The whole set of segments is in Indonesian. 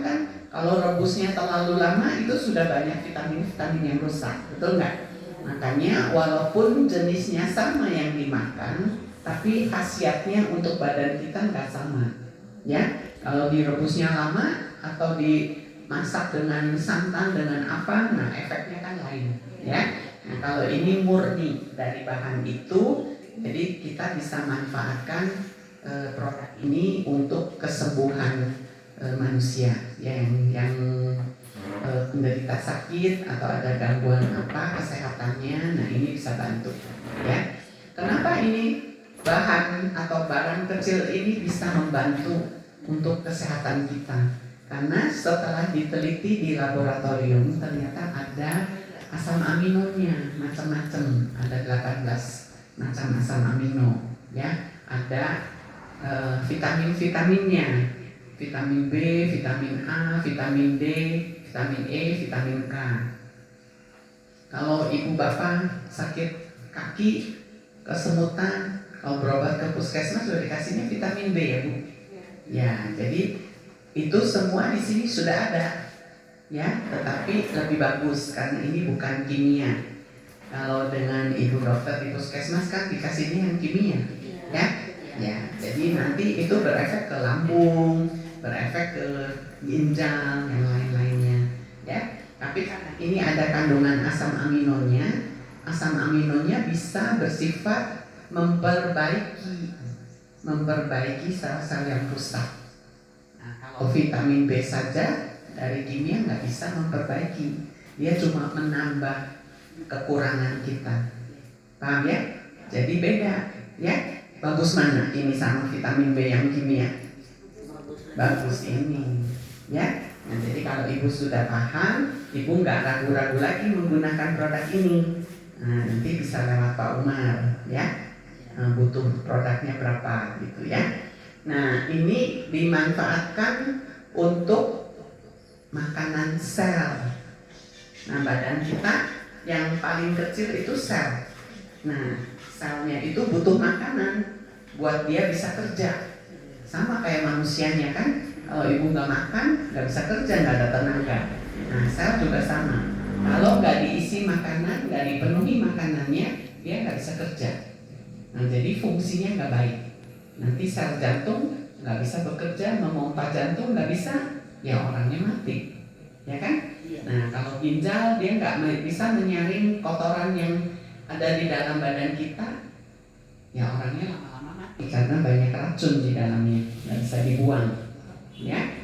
sekarang kan kalau rebusnya terlalu lama itu sudah banyak vitamin-vitamin yang rusak, betul nggak? Makanya walaupun jenisnya sama yang dimakan, tapi khasiatnya untuk badan kita nggak sama. Ya, kalau direbusnya lama atau dimasak dengan santan dengan apa, nah efeknya kan lain. Ya, nah kalau ini murni dari bahan itu, jadi kita bisa manfaatkan produk ini untuk kesembuhan manusia yang menderita sakit atau ada gangguan apa kesehatannya. Nah ini bisa bantu ya. Kenapa ini bahan atau barang kecil ini bisa membantu untuk kesehatan kita? Karena setelah diteliti di laboratorium ternyata ada asam aminonya macam-macam, ada 18 macam asam amino ya, ada vitamin-vitaminnya, vitamin B, vitamin A, vitamin D, vitamin E, vitamin K. Kalau ibu bapak sakit kaki, kesemutan, kalau berobat ke puskesmas sudah dikasihnya vitamin B ya bu. Ya, jadi itu semua di sini sudah ada, ya. Tetapi lebih bagus karena ini bukan kimia. Kalau dengan ibu dokter di puskesmas kan dikasihnya yang kimia, ya. Ya, jadi nanti itu berefek ke lambung, berefek ke ginjal, yang lain-lainnya, ya. Tapi karena ini ada kandungan asam aminonya bisa bersifat memperbaiki sel-sel yang rusak. Nah, kalau vitamin B saja dari kimia nggak bisa memperbaiki, dia cuma menambah kekurangan kita, paham ya? Jadi beda, ya. Bagus mana ini sama vitamin B yang kimia? Bagus ini, ya. Nah, jadi kalau ibu sudah paham, ibu nggak ragu-ragu lagi menggunakan produk ini. Nah, nanti bisa lewat Pak Umar, ya. Nah, butuh produknya berapa, gitu ya. Nah, ini dimanfaatkan untuk makanan sel. Nah, badan kita yang paling kecil itu sel. Nah, selnya itu butuh makanan buat dia bisa kerja. Sama kayak manusianya kan, kalau ibu nggak makan nggak bisa kerja, nggak ada tenaga. Nah, sel juga sama. Kalau nggak diisi makanan, nggak dipenuhi makanannya, dia nggak bisa kerja. Nah, jadi fungsinya nggak baik. Nanti sel jantung nggak bisa bekerja, memompa jantung nggak bisa, ya orangnya mati, ya kan? Nah, kalau ginjal dia nggak bisa menyaring kotoran yang ada di dalam badan kita, ya orangnya lama-lama mati karena banyak racun di dalamnya, nggak bisa dibuang, ya.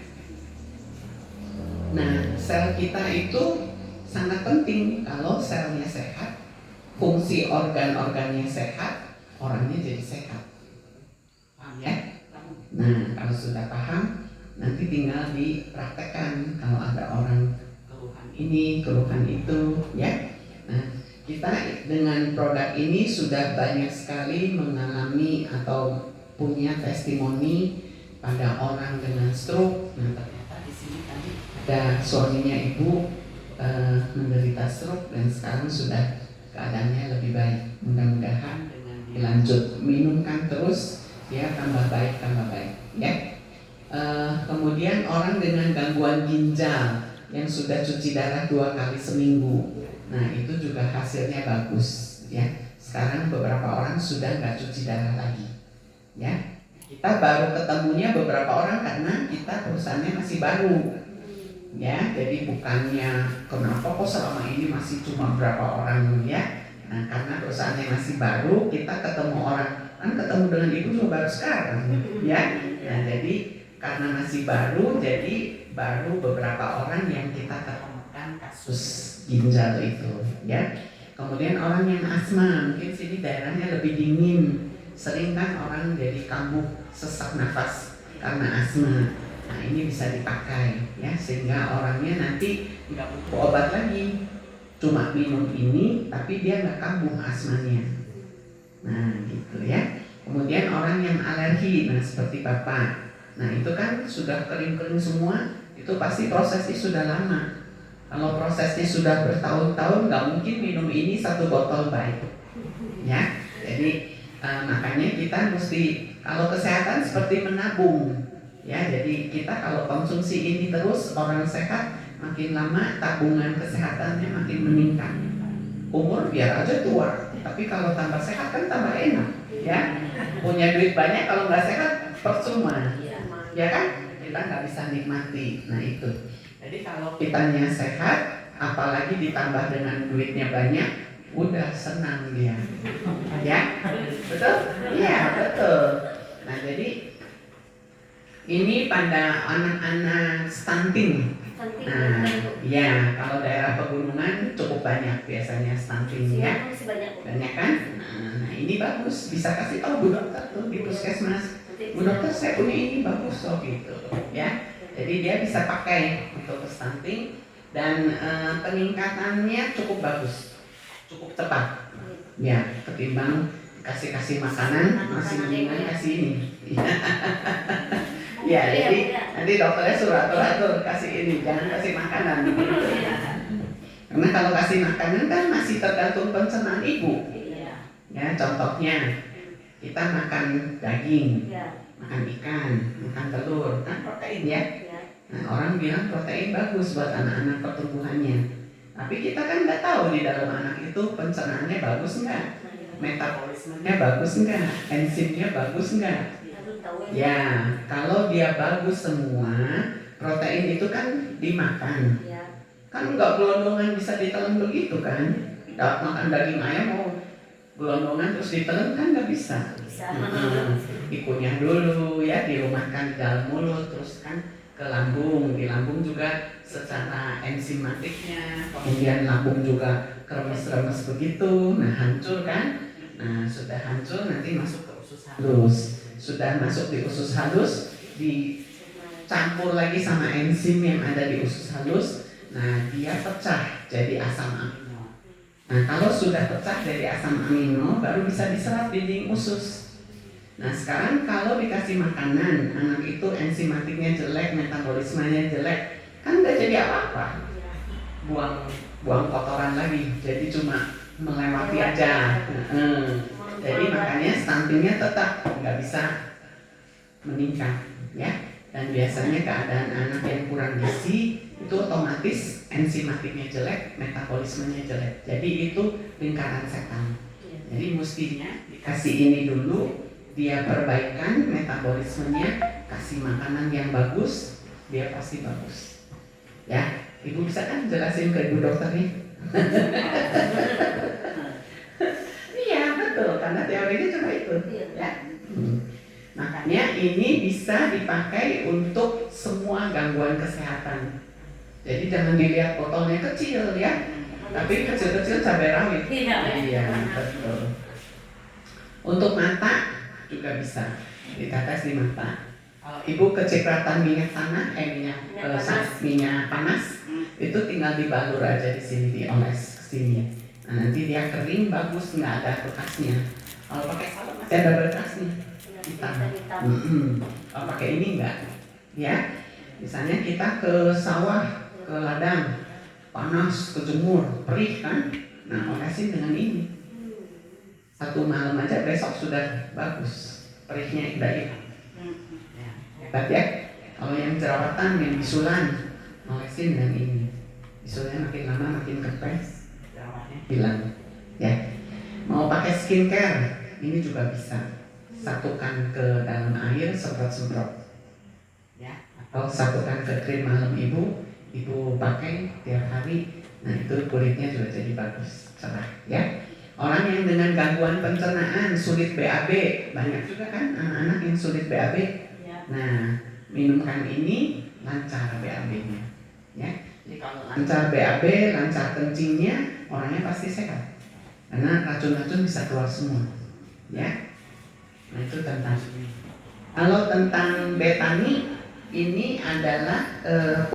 Nah, sel kita itu sangat penting. Kalau selnya sehat, fungsi organ-organnya sehat, orangnya jadi sehat, paham ya? Nah, kalau sudah paham, nanti tinggal dipraktekkan. Kalau ada orang keluhan ini, keluhan itu, ya. Nah, kita dengan produk ini sudah banyak sekali mengalami atau punya testimoni pada orang dengan stroke. Nah, ternyata di sini tadi ada suaminya ibu menderita stroke dan sekarang sudah keadaannya lebih baik. Mudah-mudahan dengan dilanjut minumkan terus, ya tambah baik, ya. Kemudian orang dengan gangguan ginjal yang sudah cuci darah 2 kali seminggu. Nah, itu juga hasilnya bagus, ya. Sekarang beberapa orang sudah nggak cuci darah lagi, ya. Kita baru ketemunya beberapa orang karena kita perusahaannya masih baru, ya. Jadi bukannya kenapa kok selama ini masih cuma berapa orang, ya. Nah, karena perusahaannya masih baru, kita ketemu orang, kan ketemu dengan ibu juga baru sekarang, ya. Nah, jadi karena masih baru, jadi baru beberapa orang yang kita temukan kasus ginjal itu, ya. Kemudian orang yang asma, mungkin sini daerahnya lebih dingin, sering kan orang jadi kambuh, sesak nafas karena asma. Nah, ini bisa dipakai, ya, sehingga orangnya nanti nggak butuh obat lagi, cuma minum ini, tapi dia nggak kambuh asmanya. Nah, gitu ya. Kemudian orang yang alergi, nah seperti bapak, nah itu kan sudah kering-kering semua, itu pasti prosesnya sudah lama. Kalau prosesnya sudah bertahun-tahun, nggak mungkin minum ini 1 botol baik, ya. Jadi makanya kita mesti, kalau kesehatan seperti menabung, Ya, jadi kita kalau konsumsi ini terus, orang sehat makin lama tabungan kesehatannya makin meningkat. Umur biar aja tua, tapi kalau tambah sehat kan tambah enak, ya. Punya duit banyak kalau nggak sehat percuma, ya kan? Kita nggak bisa nikmati. Nah itu. Jadi kalau kitanya sehat, apalagi ditambah dengan duitnya banyak, udah senang dia, ya. Betul? Iya betul. Nah jadi ini pada anak-anak stunting. Nah, ya kalau daerah pegunungan cukup banyak biasanya stuntingnya. Banyak kan? Nah, ini bagus. Bisa kasih tahu Bu Dokter tuh di puskesmas. Bu Dokter saya punya ini bagus loh gitu, ya. Jadi dia bisa pakai untuk stunting dan peningkatannya cukup bagus, cukup cepat. Ya, ketimbang kasih makanan masih mendingan kasih ini. Ya, jadi nanti dokternya suruh atur kasih ini, jangan kasih makanan. Karena kalau kasih makanan kan masih tergantung pencernaan ibu. Ya, contohnya kita makan daging, makan ikan, makan telur, kan protein ya. Nah, orang bilang protein bagus buat anak-anak pertumbuhannya. Tapi kita kan nggak tahu di dalam anak itu pencernaannya bagus nggak, metabolismenya bagus nggak, enzimnya bagus nggak. Ya, kalau dia bagus semua, protein itu kan dimakan. Kan nggak gelondongan bisa ditelan begitu kan? Makan daging ayam mau gelondongan terus ditelan kan nggak bisa. Dikunyah dulu ya, dirumatkan di dalam mulut, terus kan ke lambung. Di lambung juga secara enzimatiknya, kemudian lambung juga kremes-kremes begitu. Nah hancur kan? Nah sudah hancur nanti masuk ke usus halus. Sudah masuk di usus halus, dicampur lagi sama enzim yang ada di usus halus. Nah dia pecah jadi asam amino. Nah kalau sudah pecah jadi asam amino baru bisa diserap di dinding usus. Nah sekarang kalau dikasih makanan, anak itu enzimatiknya jelek, metabolismenya jelek, kan nggak jadi apa-apa. Buang kotoran lagi, jadi cuma melewati aja. Jadi makanya stuntingnya tetap nggak bisa meningkat, ya. Dan biasanya keadaan anak yang kurang gizi itu otomatis enzimatiknya jelek, metabolismenya jelek. Jadi itu lingkaran setan. Jadi mestinya dikasih ini dulu, dia perbaikan metabolismenya, kasih makanan yang bagus, dia pasti bagus. Ya, Ibu bisa kan jelasin ke Ibu dokter nih? Iya betul, karena teorinya cuma itu, ya. Makanya ini bisa dipakai untuk semua gangguan kesehatan. Jadi jangan dilihat botolnya kecil ya, tapi kecil-kecil cabai rawit. Iya betul. Untuk mata juga bisa ditetes di mata. Ibu kecipratan minyak tanah, minyak panas, itu tinggal dibalur aja di sini, dioles ke sini. Nah, nanti dia kering bagus, nggak ada bekasnya. Kalau pakai sabun masih ada bekasnya, hitam. Kalau pakai ini enggak, ya. Misalnya kita ke sawah, ke ladang, panas, kejemur, perih kan. Nah, olesin dengan ini. 1 malam aja besok sudah bagus, perihnya udah hilang. Hebat ya. Kalau yang jerawatan, yang bisulan, olesin dengan ini. Bisulannya makin lama makin kempes, jerawatnya hilang. Ya. Mau pakai skincare, ini juga bisa. Satukan ke dalam air, semprot-semprot. Ya. Atau satukan ke krim malam ibu pakai tiap hari. Nah itu kulitnya juga jadi bagus, cerah. Ya. Orang yang dengan gangguan pencernaan, sulit BAB, banyak juga kan anak-anak yang sulit BAB. Nah, minumkan ini lancar BAB-nya. Ya. Jadi kalau lancar BAB, lancar kencingnya, orangnya pasti sehat. Karena racun-racun bisa keluar semua. Ya. Nah, itu tentang ini. Kalau tentang betani, ini adalah